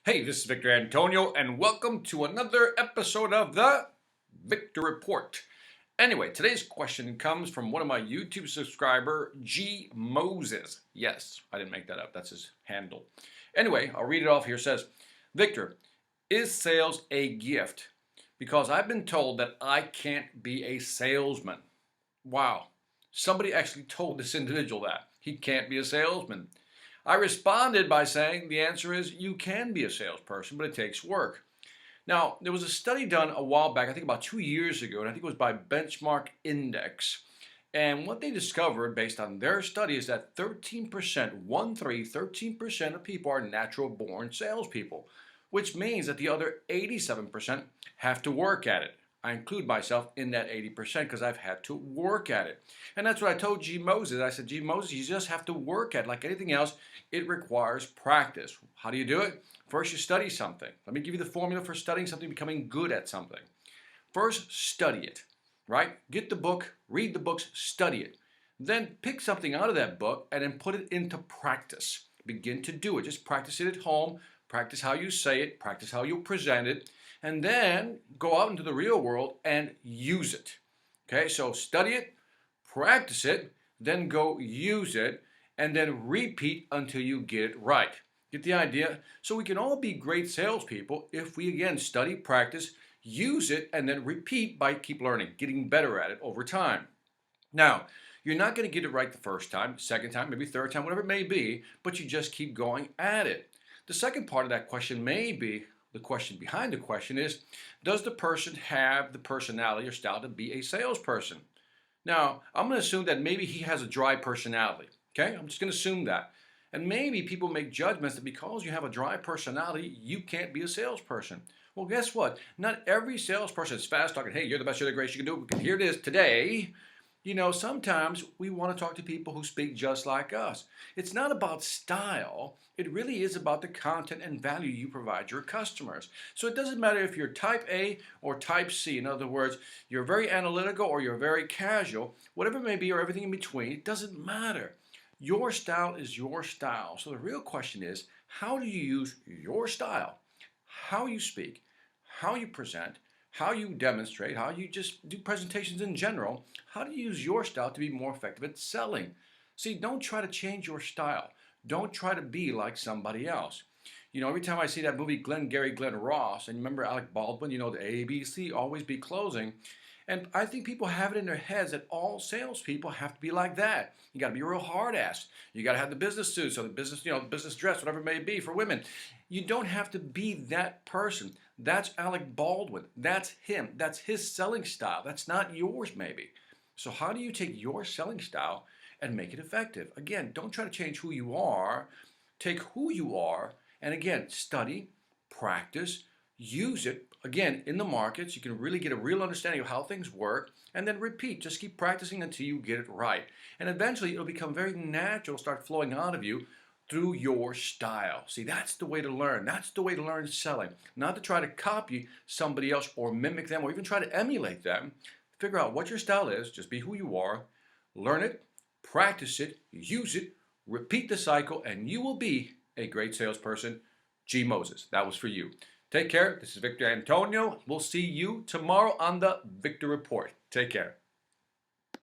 Hey, this is Victor Antonio, and welcome to another episode of the Victor Report. Anyway, today's question comes from one of my YouTube subscriber, G Moses. Yes, I didn't make that up. That's his handle. Anyway, I'll read it off here. It says, Victor, is sales a gift? Because I've been told that I can't be a salesman. Wow. Somebody actually told this individual that. He can't be a salesman. I responded by saying the answer is you can be a salesperson, but it takes work. Now, there was a study done a while back, I think about 2 years ago, and I think it was by Benchmark Index. And what they discovered based on their study is that 13%, 13% of people are natural born salespeople, which means that the other 87% have to work at it. I include myself in that 80% because I've had to work at it. And that's what I told G Moses. I said, G Moses, you just have to work at it. Like anything else, it requires practice. How do you do it? First, you study something. Let me give you the formula for studying something, becoming good at something. First, study it, right? Get the book, read the books, study it. Then pick something out of that book and then put it into practice. Begin to do it. Just practice it at home. Practice how you say it. Practice how you present it. And then go out into the real world and use it. Okay, so study it, practice it, then go use it, and then repeat until you get it right. Get the idea? So we can all be great salespeople if we, again, study, practice, use it, and then repeat by keep learning, getting better at it over time. Now, you're not going to get it right the first time, second time, maybe third time, whatever it may be, but you just keep going at it. The second part of that question may be, the question behind the question is, does the person have the personality or style to be a salesperson? Now, I'm going to assume that maybe he has a dry personality. Okay, I'm just going to assume that. And maybe people make judgments that because you have a dry personality, you can't be a salesperson. Well, guess what? Not every salesperson is fast talking, hey, you're the best, you're the greatest you can do. Here it is today. You know, sometimes we want to talk to people who speak just like us. It's not about style. It really is about the content and value you provide your customers. So it doesn't matter if you're type A or type C. In other words, you're very analytical or you're very casual, whatever it may be or everything in between, it doesn't matter. Your style is your style. So the real question is, how do you use your style? How you speak, how you present, how you demonstrate, how you just do presentations in general, how do you use your style to be more effective at selling? See, don't try to change your style. Don't try to be like somebody else. You know, every time I see that movie Glengarry Glen Ross, and you remember Alec Baldwin, you know, the ABC, always be closing. And I think people have it in their heads that all salespeople have to be like that. You got to be a real hard ass. You got to have the business suits or the business, you know, business dress, whatever it may be for women. You don't have to be that person. That's Alec Baldwin. That's him. That's his selling style. That's not yours, maybe. So how do you take your selling style and make it effective? Again, don't try to change who you are. Take who you are and again, study, practice, use it. Again, in the markets, you can really get a real understanding of how things work and then repeat. Just keep practicing until you get it right. And eventually, it'll become very natural, start flowing out of you through your style. See, that's the way to learn. That's the way to learn selling. Not to try to copy somebody else or mimic them or even try to emulate them. Figure out what your style is. Just be who you are. Learn it, practice it, use it, repeat the cycle, and you will be a great salesperson. G Moses, that was for you. Take care. This is Victor Antonio. We'll see you tomorrow on the Victor Report. Take care.